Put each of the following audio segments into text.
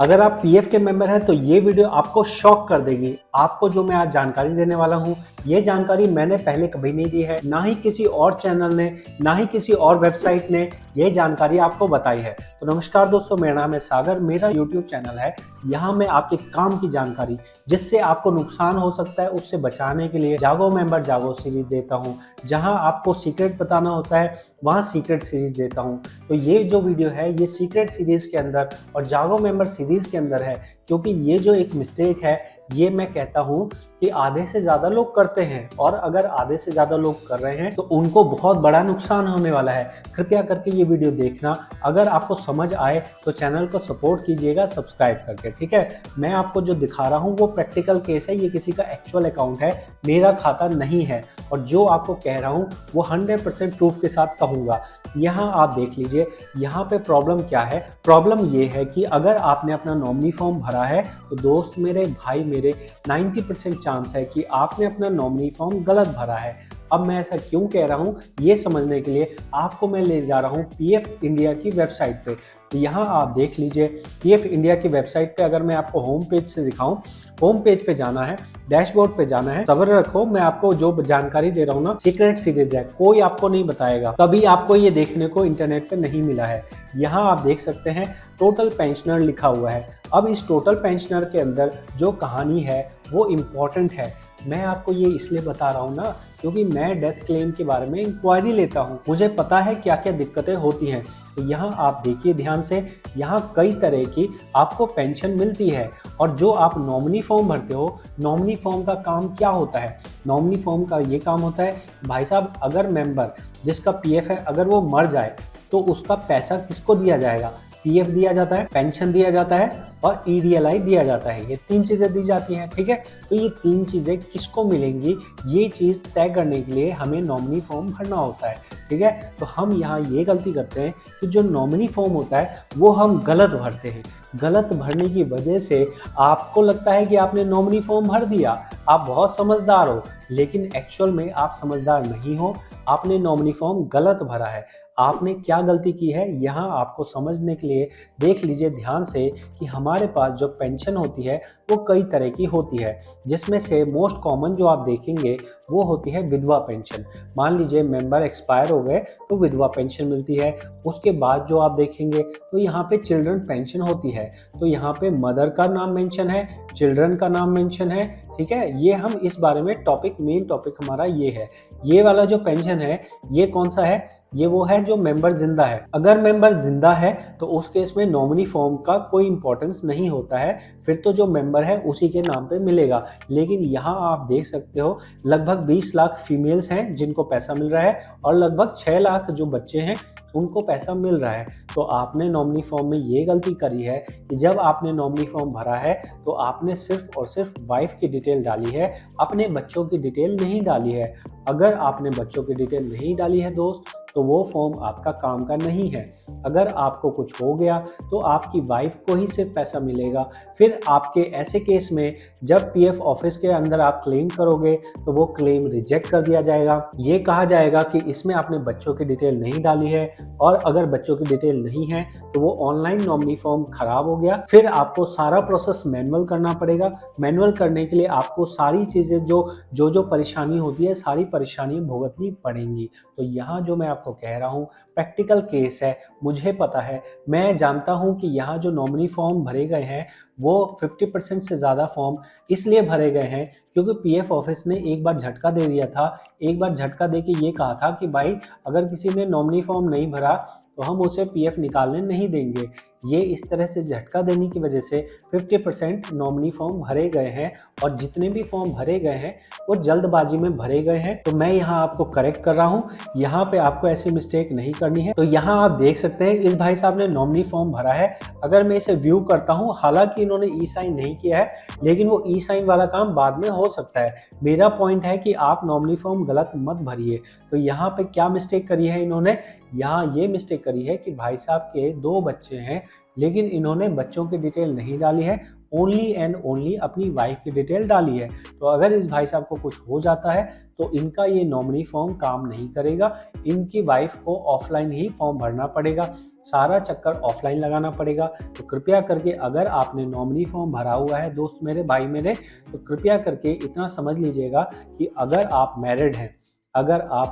अगर आप पीएफ के मेंबर हैं तो ये वीडियो आपको शॉक कर देगी। आपको जो मैं आज जानकारी देने वाला हूँ, ये जानकारी मैंने पहले कभी नहीं दी है, ना ही किसी और चैनल ने, ना ही किसी और वेबसाइट ने ये जानकारी आपको बताई है। तो नमस्कार दोस्तों, मेरा नाम है सागर, मेरा यूट्यूब चैनल है। यहाँ मैं आपके काम की जानकारी, जिससे आपको नुकसान हो सकता है, उससे बचाने के लिए जागो मेंबर जागो सीरीज देता हूँ। जहाँ आपको सीक्रेट बताना होता है, वहाँ सीक्रेट सीरीज देता हूँ। तो ये जो वीडियो है, ये सीक्रेट सीरीज के अंदर और जागो मेंबर सीरीज के अंदर है, क्योंकि ये जो एक मिस्टेक है, ये मैं कहता हूँ कि आधे से ज़्यादा लोग करते हैं, और अगर आधे से ज़्यादा लोग कर रहे हैं तो उनको बहुत बड़ा नुकसान होने वाला है। कृपया करके ये वीडियो देखना। अगर आपको समझ आए तो चैनल को सपोर्ट कीजिएगा सब्सक्राइब करके, ठीक है। मैं आपको जो दिखा रहा हूँ वो प्रैक्टिकल केस है, ये किसी का एक्चुअल अकाउंट है, मेरा खाता नहीं है। और जो आपको कह रहा हूँ वो 100% प्रूफ के साथ कहूँगा। यहाँ आप देख लीजिए, यहाँ पे प्रॉब्लम क्या है। प्रॉब्लम ये है कि अगर आपने अपना नॉमिनी फॉर्म भरा है तो दोस्त मेरे, भाई मेरे, 90% चांस है कि आपने अपना नॉमिनी फॉर्म गलत भरा है। अब मैं ऐसा क्यों कह रहा हूँ, ये समझने के लिए आपको मैं ले जा रहा हूँ पीएफ इंडिया की वेबसाइट पे। तो यहाँ आप देख लीजिए, पीएफ इंडिया की वेबसाइट पे अगर मैं आपको होम पेज से दिखाऊं, होम पेज पे जाना है, डैशबोर्ड पे जाना है। सब्र रखो, मैं आपको जो जानकारी दे रहा हूँ ना, सीक्रेट सीरीज है, कोई आपको नहीं बताएगा, कभी आपको ये देखने को इंटरनेट पे नहीं मिला है। यहाँ आप देख सकते हैं टोटल पेंशनर लिखा हुआ है। अब इस टोटल पेंशनर के अंदर जो कहानी है वो इम्पोर्टेंट है। मैं आपको ये इसलिए बता रहा हूँ ना, क्योंकि मैं डेथ क्लेम के बारे में इंक्वायरी लेता हूँ, मुझे पता है क्या क्या दिक्कतें होती हैं। तो यहाँ आप देखिए ध्यान से, यहाँ कई तरह की आपको पेंशन मिलती है। और जो आप नॉमिनी फॉर्म भरते हो, नॉमिनी फॉर्म का काम क्या होता है? नॉमिनी फॉर्म का ये काम होता है, भाई साहब, अगर मेंबर जिसका पीएफ है अगर वो मर जाए तो उसका पैसा किसको दिया जाएगा? पीएफ दिया जाता है, पेंशन दिया जाता है और ईडीएलआई दिया जाता है। ये तीन चीज़ें दी जाती हैं, ठीक है। तो ये तीन चीज़ें किसको मिलेंगी, ये चीज़ तय करने के लिए हमें नॉमिनी फॉर्म भरना होता है, ठीक है। तो हम यहाँ ये गलती करते हैं कि जो नॉमिनी फॉर्म होता है वो हम गलत भरते हैं। गलत भरने की वजह से आपको लगता है कि आपने नॉमिनी फॉर्म भर दिया, आप बहुत समझदार हो, लेकिन एक्चुअल में आप समझदार नहीं हो। आपने नॉमिनी फॉर्म गलत भरा है। आपने क्या गलती की है, यहाँ आपको समझने के लिए देख लीजिए ध्यान से कि हमारे पास जो पेंशन होती है वो कई तरह की होती है, जिसमें से मोस्ट कॉमन जो आप देखेंगे वो होती है विधवा पेंशन। मान लीजिए मेंबर एक्सपायर हो गए तो विधवा पेंशन मिलती है। उसके बाद जो आप देखेंगे तो यहाँ पे चिल्ड्रन पेंशन होती है। तो यहाँ पे मदर का नाम मेंशन है, चिल्ड्रन का नाम मेंशन है, ठीक है। ये हम इस बारे में मेन टॉपिक हमारा ये है। ये वाला जो पेंशन है ये कौन सा है? ये वो है जो मेंबर जिंदा है। अगर मेंबर जिंदा है तो उस केस में नॉमिनी फॉर्म का कोई इंपॉर्टेंस नहीं होता है, फिर तो जो मेंबर है उसी के नाम पे मिलेगा। लेकिन यहाँ आप देख सकते हो लगभग 20 लाख फीमेल्स हैं जिनको पैसा मिल रहा है, और लगभग 6 लाख जो बच्चे हैं उनको पैसा मिल रहा है। तो आपने नॉमिनी फॉर्म में ये गलती करी है कि जब आपने नॉमिनी फॉर्म भरा है तो आपने सिर्फ और सिर्फ वाइफ की डिटेल डाली है, अपने बच्चों की डिटेल नहीं डाली है। अगर आपने बच्चों की डिटेल नहीं डाली है दोस्त, तो वो फॉर्म आपका काम का नहीं है। अगर आपको कुछ हो गया तो आपकी वाइफ को ही सिर्फ पैसा मिलेगा। फिर आपके ऐसे केस में जब पीएफ ऑफिस के अंदर आप क्लेम करोगे तो वो क्लेम रिजेक्ट कर दिया जाएगा। ये कहा जाएगा कि इसमें आपने बच्चों की डिटेल नहीं डाली है, और अगर बच्चों की डिटेल नहीं है तो वो ऑनलाइन नॉमिनी फॉर्म खराब हो गया। फिर आपको सारा प्रोसेस मैनुअल करना पड़ेगा। मैनुअल करने के लिए आपको सारी चीज़ें जो परेशानी होती है, सारी परेशानी भुगतनी पड़ेंगी। तो यहाँ जो मैं आपको कह रहा हूँ प्रैक्टिकल केस है, मुझे पता है, मैं जानता हूँ कि यहाँ जो नॉमिनी फॉर्म भरे गए हैं वो 50% से ज़्यादा फॉर्म इसलिए भरे गए हैं क्योंकि पीएफ ऑफिस ने एक बार झटका दे दिया था। एक बार झटका दे के ये कहा था कि भाई अगर किसी ने नॉमिनी फॉर्म नहीं भरा तो हम उसे पीएफ निकालने नहीं देंगे। ये इस तरह से झटका देने की वजह से 50% नॉमिनी फॉर्म भरे गए हैं, और जितने भी फॉर्म भरे गए हैं वो जल्दबाजी में भरे गए हैं। तो मैं यहाँ आपको करेक्ट कर रहा हूँ, यहाँ पे आपको ऐसी मिस्टेक नहीं करनी है। तो यहाँ आप देख सकते हैं इस भाई साहब ने नॉमिनी फॉर्म भरा है। अगर मैं इसे व्यू करता हूँ, हालांकि इन्होंने ई साइन नहीं किया है, लेकिन वो ई साइन वाला काम बाद में हो सकता है। मेरा पॉइंट है कि आप नॉमिनी फॉर्म गलत मत भरिए। तो यहाँ पे क्या मिस्टेक करी है इन्होंने? यहाँ ये मिस्टेक करी है कि भाई साहब के 2 बच्चे हैं, लेकिन इन्होंने बच्चों की डिटेल नहीं डाली है, ओनली एंड ओनली अपनी वाइफ की डिटेल डाली है। तो अगर इस भाई साहब को कुछ हो जाता है तो इनका ये नॉमिनी फॉर्म काम नहीं करेगा, इनकी वाइफ को ऑफलाइन ही फॉर्म भरना पड़ेगा, सारा चक्कर ऑफलाइन लगाना पड़ेगा। तो कृपया करके अगर आपने नॉमिनी फॉर्म भरा हुआ है दोस्त मेरे, भाई मेरे, तो कृपया करके इतना समझ लीजिएगा कि अगर आप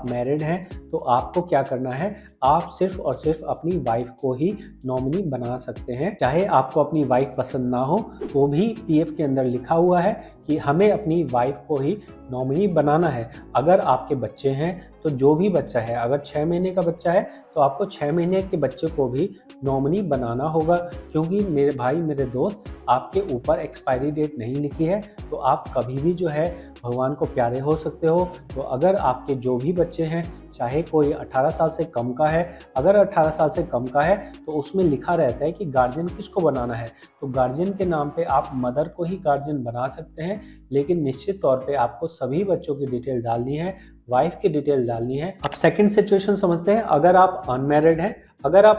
मैरिड हैं तो आपको क्या करना है, आप सिर्फ और सिर्फ अपनी वाइफ को ही नॉमिनी बना सकते हैं। चाहे आपको अपनी वाइफ पसंद ना हो तो भी पीएफ के अंदर लिखा हुआ है कि हमें अपनी वाइफ को ही नॉमिनी बनाना है। अगर आपके बच्चे हैं तो जो भी बच्चा है, अगर 6 महीने का बच्चा है तो आपको 6 महीने के बच्चे को भी नॉमिनी बनाना होगा, क्योंकि मेरे भाई मेरे दोस्त, आपके ऊपर एक्सपायरी डेट नहीं लिखी है तो आप कभी भी जो है भगवान को प्यारे हो सकते हो। तो अगर आपके जो भी बच्चे हैं, चाहे कोई 18 साल से कम का है, अगर 18 साल से कम का है तो उसमें लिखा रहता है कि गार्जियन किसको बनाना है, तो गार्जियन के नाम पे आप मदर को ही गार्जियन बना सकते हैं, लेकिन निश्चित तौर पे आपको सभी बच्चों की डिटेल डालनी है, वाइफ की डिटेल डालनी है। अब सेकंड सिचुएशन समझते हैं। अगर आप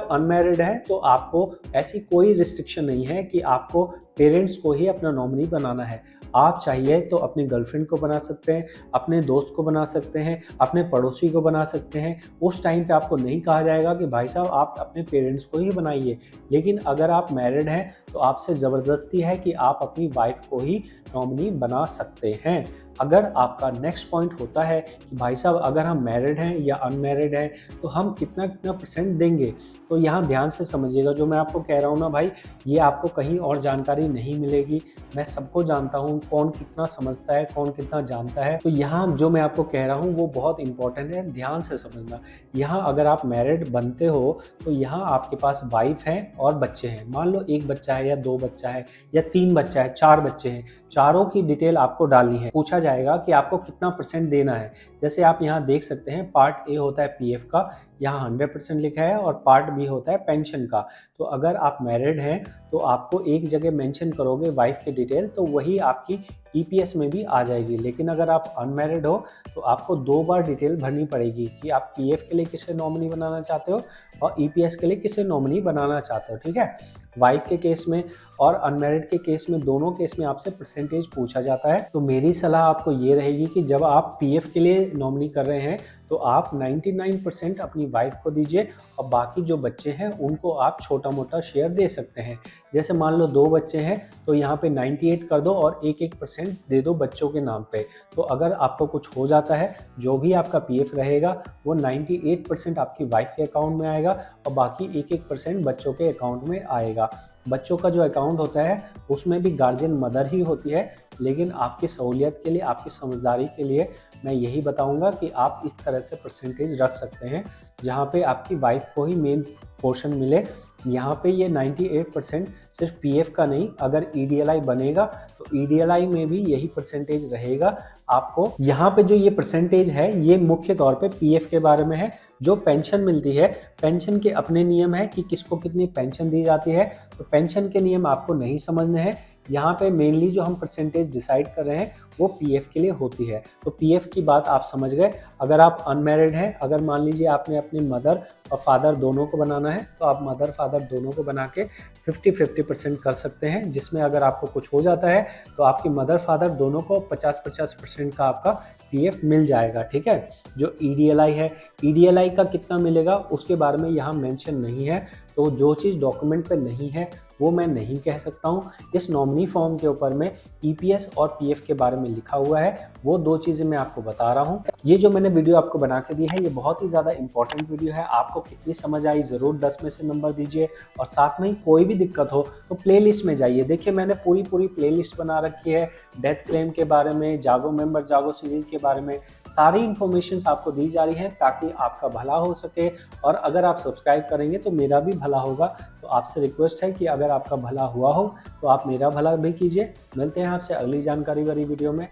अनमैरिड हैं तो आपको ऐसी कोई रिस्ट्रिक्शन नहीं है कि आपको पेरेंट्स को ही अपना नॉमिनी बनाना है। आप चाहिए तो अपनी गर्लफ्रेंड को बना सकते हैं, अपने दोस्त को बना सकते हैं, अपने पड़ोसी को बना सकते हैं। उस टाइम पे आपको नहीं कहा जाएगा कि भाई साहब आप अपने पेरेंट्स को ही बनाइए। लेकिन अगर आप मैरिड हैं तो आपसे ज़बरदस्ती है कि आप अपनी वाइफ को ही नॉमिनी बना सकते हैं। अगर आपका नेक्स्ट पॉइंट होता है कि भाई साहब अगर हम मैरिड हैं या अनमैरिड हैं तो हम कितना कितना परसेंट देंगे, तो यहाँ ध्यान से समझिएगा। जो मैं आपको कह रहा हूँ ना भाई, ये आपको कहीं और जानकारी नहीं मिलेगी। मैं सबको जानता हूँ, कौन कितना समझता है, कौन कितना जानता है। तो यहाँ जो मैं आपको कह रहा हूँ वो बहुत इंपॉर्टेंट है, ध्यान से समझना। यहाँ अगर आप मैरिड बनते हो तो यहाँ आपके पास वाइफ है और बच्चे हैं। मान लो 1 बच्चा है या 2 बच्चा है या 3 बच्चा है, 4 बच्चे हैं, चारों की डिटेल आपको डालनी है। पूछा जाएगा कि आपको कितना परसेंट देना है। जैसे आप यहाँ देख सकते हैं, पार्ट ए होता है पीएफ का, यहाँ 100% लिखा है, और पार्ट बी होता है पेंशन का। तो अगर आप मैरिड हैं तो आपको एक जगह मेंशन करोगे वाइफ की डिटेल, तो वही आपकी ईपीएस में भी आ जाएगी। लेकिन अगर आप अनमैरिड हो तो आपको 2 बार डिटेल भरनी पड़ेगी कि आप पीएफ के लिए किसे नॉमिनी बनाना चाहते हो और ईपीएस के लिए किसे नॉमिनी बनाना चाहते हो। ठीक है, वाइफ के केस में और अनमैरिड के केस में, दोनों केस में आपसे परसेंटेज पूछा जाता है। तो मेरी सलाह आपको ये रहेगी कि जब आप पीएफ के लिए नॉमिनी कर रहे हैं तो आप 99% अपनी वाइफ को दीजिए और बाकी जो बच्चे हैं उनको आप छोटा मोटा शेयर दे सकते हैं। जैसे मान लो 2 बच्चे हैं तो यहाँ पे 98 कर दो और 1% दे दो बच्चों के नाम पे। तो अगर आपको कुछ हो जाता है, जो भी आपका पीएफ रहेगा वो 98% आपकी वाइफ के अकाउंट में आएगा और बाकी 1% बच्चों के अकाउंट में आएगा। बच्चों का जो अकाउंट होता है उसमें भी गार्जियन मदर ही होती है, लेकिन आपकी सहूलियत के लिए, आपकी समझदारी के लिए मैं यही बताऊंगा कि आप इस तरह से परसेंटेज रख सकते हैं जहां पे आपकी वाइफ को ही मेन पोर्शन मिले। यहाँ पे ये 98% सिर्फ पीएफ का नहीं, अगर ईडीएलआई बनेगा तो ईडीएलआई में भी यही परसेंटेज रहेगा आपको। यहाँ पे जो ये परसेंटेज है ये मुख्य तौर पे पीएफ के बारे में है। जो पेंशन मिलती है, पेंशन के अपने नियम है कि किसको कितनी पेंशन दी जाती है, तो पेंशन के नियम आपको नहीं समझने हैं। यहाँ पे मेनली जो हम परसेंटेज डिसाइड कर रहे हैं वो पीएफ के लिए होती है। तो पीएफ की बात आप समझ गए। अगर आप अनमैरिड हैं, अगर मान लीजिए आपने अपनी मदर और फादर दोनों को बनाना है तो आप मदर फादर दोनों को बना के 50-50% कर सकते हैं, जिसमें अगर आपको कुछ हो जाता है तो आपकी मदर फादर दोनों को 50-50% का आपका पीएफ मिल जाएगा। ठीक है, जो ईडीएलआई है, ईडीएलआई का कितना मिलेगा उसके बारे में यहाँ मेंशन नहीं है। तो जो चीज़ डॉक्यूमेंट पे नहीं है वो मैं नहीं कह सकता हूँ। इस नॉमिनी फॉर्म के ऊपर में ईपीएस और पीएफ के बारे में लिखा हुआ है, वो 2 चीज़ें मैं आपको बता रहा हूँ। ये जो मैंने वीडियो आपको बना के दी है ये बहुत ही ज़्यादा इंपॉर्टेंट वीडियो है। आपको कितनी समझ आई ज़रूर 10 में से नंबर दीजिए, और साथ में ही कोई भी दिक्कत हो तो प्लेलिस्ट में जाइए। देखिए मैंने पूरी प्लेलिस्ट बना रखी है, डेथ क्लेम के बारे में, जागो मेंबर जागो सीरीज के बारे में, सारी इन्फॉर्मेशन आपको दी जा रही है ताकि आपका भला हो सके। और अगर आप सब्सक्राइब करेंगे तो मेरा भी भला होगा। तो आपसे रिक्वेस्ट है कि अगर आपका भला हुआ हो तो आप मेरा भला भी कीजिए। मिलते हैं आपसे अगली जानकारी वाली वीडियो में।